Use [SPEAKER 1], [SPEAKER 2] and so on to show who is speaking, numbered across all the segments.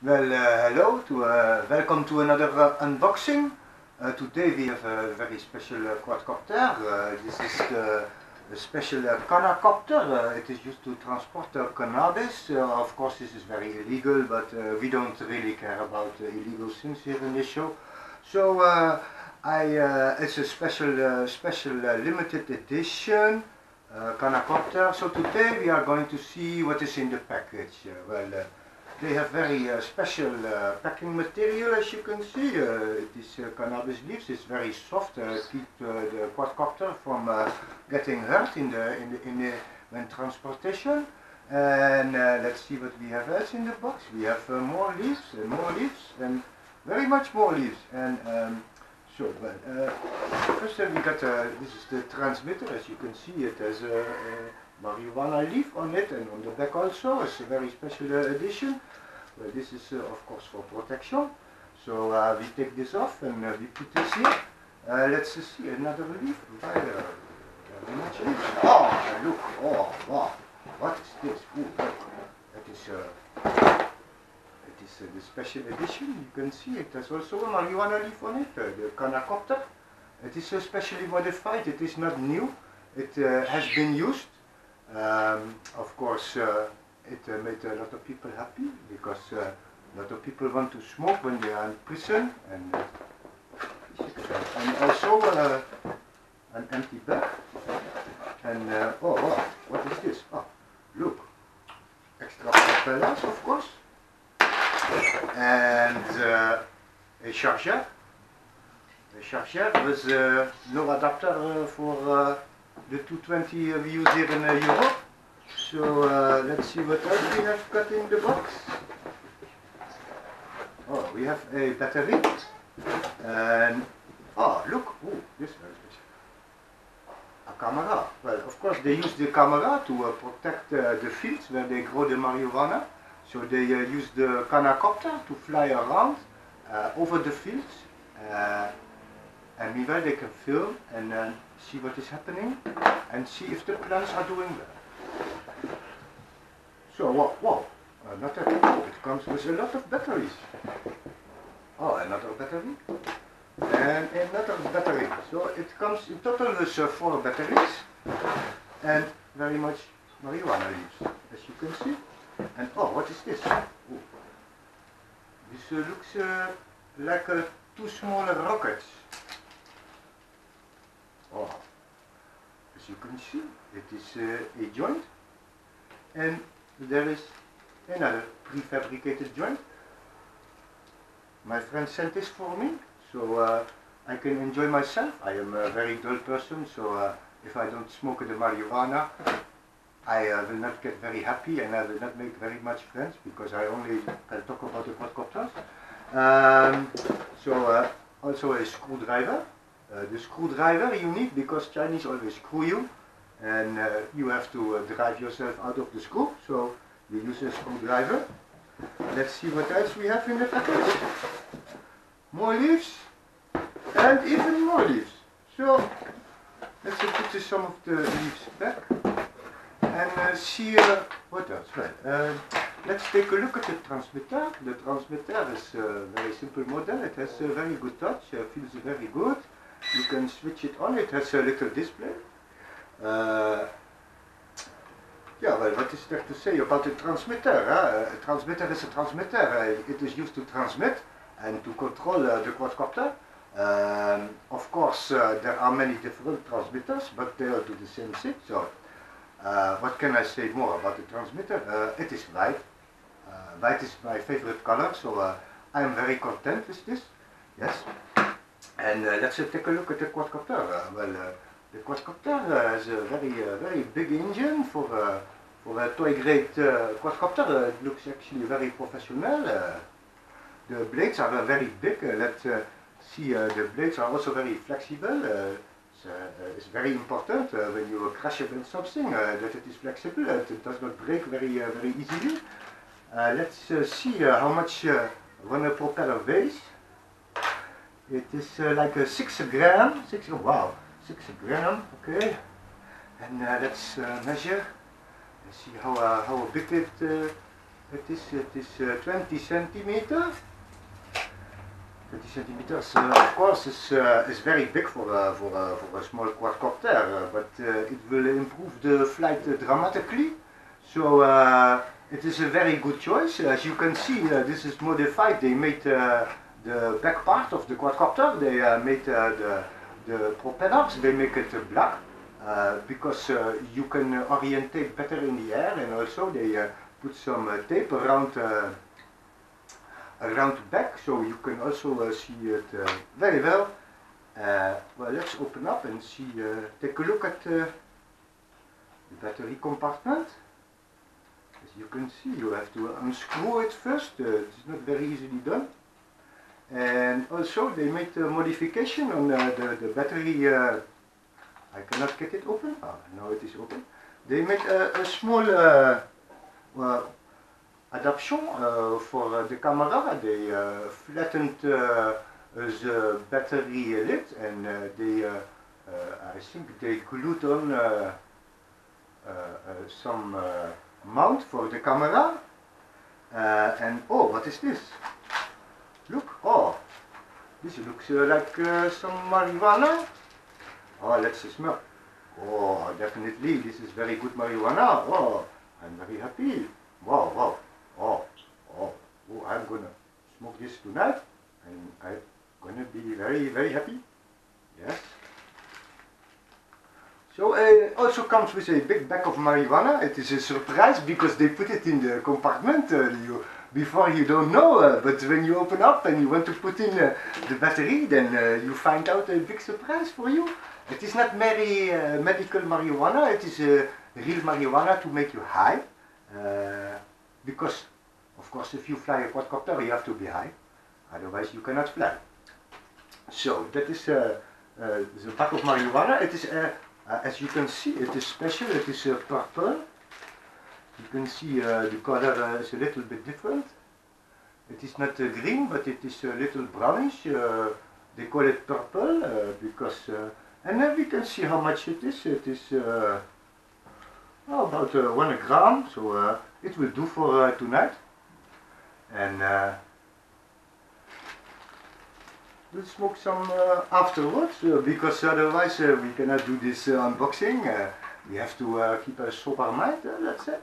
[SPEAKER 1] Well, hello, welcome to another unboxing. Today we have a very special quadcopter. This is the special Canacopter. It is used to transport cannabis. Of course, this is very illegal, but we don't really care about illegal things here in this show. So it's a special limited edition Canacopter. So today we are going to see what is in the package. They have very special packing material, as you can see. It is cannabis leaves. It's very soft. Keep the quadcopter from getting hurt when transportation. And let's see what we have else in the box. We have more leaves and very much more leaves. And first we got this is the transmitter. As you can see, it has a marijuana leaf on it, and on the back also. It's a very special edition. Well, this is of course for protection. So we take this off and we put this here. Let's see another leaf. Very much leaves. Oh, look! Oh, wow! What is this? Ooh, look! It is the special edition. You can see it has also a marijuana leaf on it. The Canacopter. It is specially modified. It is not new. It has been used. Of course, it made a lot of people happy because a lot of people want to smoke when they are in prison, and also an empty bag. And oh wow, what is this? Oh, look, extra propellers, of course, and a charger. A charger with no adapter for the 220 we use here in Europe. So let's see what else we have got in the box. Oh, we have a battery. And oh, look, oh, this is very special. A camera. Well, of course they use the camera to protect the fields where they grow the marijuana. So they use the Canacopter to fly around over the fields. And meanwhile they can film and see what is happening and see if the plants are doing well. So wow, not at all. It comes with a lot of batteries. Oh, another battery. And another battery. So it comes in total with 4 batteries and very much marijuana leaves, as you can see. And oh, what is this? Oh. This looks like 2 small rockets. Oh, as you can see, it is a joint, and there is another prefabricated joint. My friend sent this for me, so I can enjoy myself. I am a very dull person, so if I don't smoke the marijuana, I will not get very happy, and I will not make very much friends, because I only can talk about the quadcopters. Also a screwdriver. The screwdriver you need because Chinese always screw you, and you have to drive yourself out of the screw, so you use a screwdriver. Let's see what else we have in the package. More leaves, and even more leaves. So let's put some of the leaves back and see what else. Well, let's take a look at the transmitter. The transmitter is a very simple model. It has a very good touch, feels very good. You can switch it on. It has a little display. Yeah, well, what is there to say about the transmitter? A transmitter is a transmitter. It is used to transmit and to control the quadcopter. Of course, there are many different transmitters, but they all do the same thing. So, what can I say more about the transmitter? It is white. White is my favorite color, so I am very content with this. Yes. And let's take a look at the quadcopter. The quadcopter has a very big engine for a toy-grade quadcopter. It looks actually very professional. The blades are very big. Let's see, the blades are also very flexible. It's very important when you crash against something that it is flexible. It does not break very easily. Let's see how much one propeller weighs. It is like a 6 gram. 6 gram. Okay. And let's measure. See how big it it is 20 centimeters. 20 centimeters, of course, is very big for a small quadcopter, but it will improve the flight dramatically. So it is a very good choice. As you can see, this is modified. They made the back part of the quadcopter. They made the propellers. They make it black because you can orientate better in the air, and also they put some tape around the back, so you can also see it very well. Well, let's open up and see. Take a look at the battery compartment. As you can see, you have to unscrew it first. It's not very easily done. And also they made a modification on the battery. I cannot get it open. Ah, now it is open. They made a small adaptation for the camera. They flattened the battery lid, and I think they glued on some mount for the camera. And oh, what is this? Look, oh, this looks like some marijuana. Oh, let's smell. Oh, definitely, this is very good marijuana. Oh, I'm very happy. Wow, wow. Oh, oh, oh, I'm gonna smoke this tonight, and I'm gonna be very, very happy. Yes. So it also comes with a big bag of marijuana. It is a surprise because they put it in the compartment. Before you don't know, but when you open up and you want to put in the battery, then you find out a big surprise for you. It is not very medical marijuana. It is real marijuana to make you high. Because, of course, if you fly a quadcopter, you have to be high, otherwise you cannot fly. So that is the bag of marijuana. It is, as you can see, it is special. It is purple. You can see the color is a little bit different. It is not green, but it is a little brownish. They call it purple because, and then we can see how much it is. It is about 1 gram, so it will do for tonight. And we'll smoke some afterwards, because otherwise we cannot do this unboxing. We have to keep a sober mind, let's say.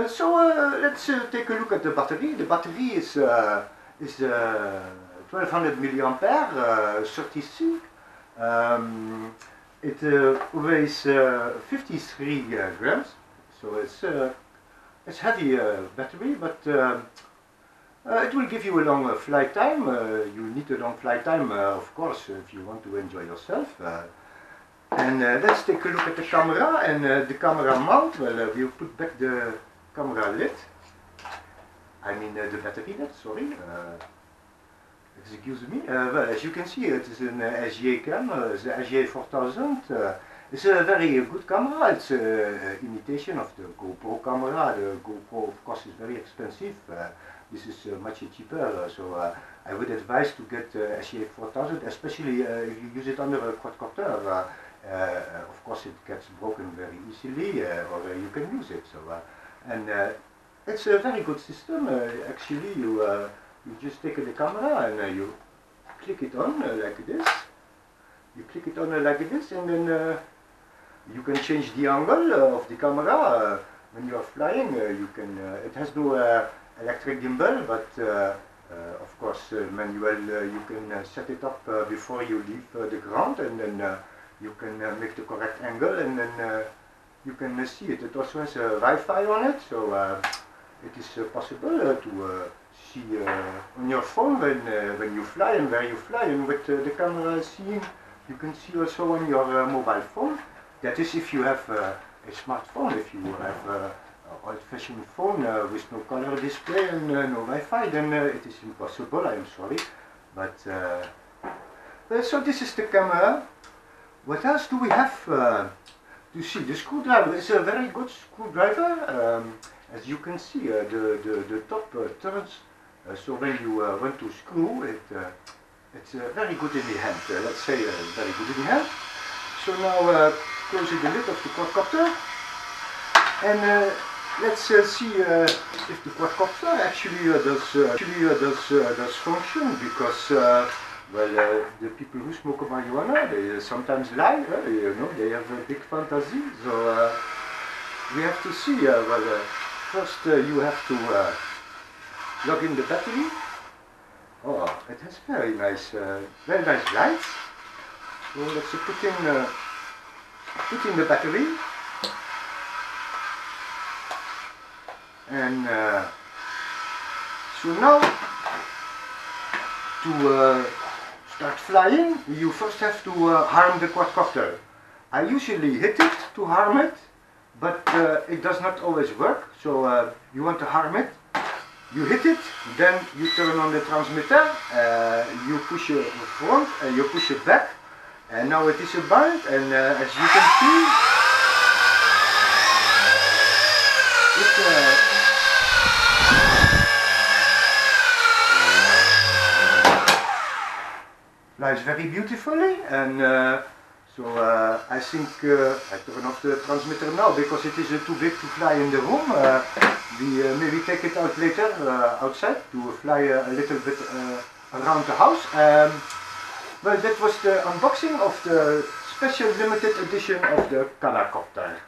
[SPEAKER 1] So let's take a look at the battery. The battery is 1200 milliampere, 36. It weighs 53 grams, so it's heavy battery, but it will give you a long flight time. You need a long flight time, of course, if you want to enjoy yourself. And let's take a look at the camera and the camera mount. Well, we'll put back the camera lid. I mean the battery lid, sorry. Excuse me. Well, as you can see, it is an SGA camera, the SGA 4000. It's a very good camera. It's an imitation of the GoPro camera. The GoPro, of course, is very expensive. This is much cheaper, so I would advise to get SGA 4000, especially if you use it under a quadcopter. Of course, it gets broken very easily, or you can use it. So, and it's a very good system. Actually, you just take the camera and you click it on like this. You click it on like this, and then you can change the angle of the camera when you are flying. You can. It has no electric gimbal, but of course, manual. You can set it up before you leave the ground, and then you can make the correct angle, and then you can see it. It also has Wi-Fi on it, so it is possible to see on your phone when you fly and where you fly, and what the camera is seeing. You can see also on your mobile phone. That is if you have a smartphone. If you have an old-fashioned phone with no color display and no Wi-Fi, then it is impossible. I'm sorry, but so this is the camera. What else do we have to see? The screwdriver is a very good screwdriver. As you can see, the top turns. So when you want to screw it, it's very good in the hand. Let's say very good in the hand. So now closing the lid of the quadcopter, and let's see if the quadcopter actually does function, because well, the people who smoke marijuana, they sometimes lie, you know, they have a big fantasy. So we have to see. Well, first you have to plug in the battery. Oh, it has very nice lights. So let's put in the battery, and so now to start flying, you first have to harm the quadcopter. I usually hit it to harm it, but it does not always work. So you want to harm it, you hit it, then you turn on the transmitter, you push it front, and you push it back, and now it is a bind, and as you can see, it flies very beautifully. And so I think I turn off the transmitter now, because it is too big to fly in the room. We maybe take it out later outside to fly a little bit around the house. Well, that was the unboxing of the special limited edition of the Canacopter.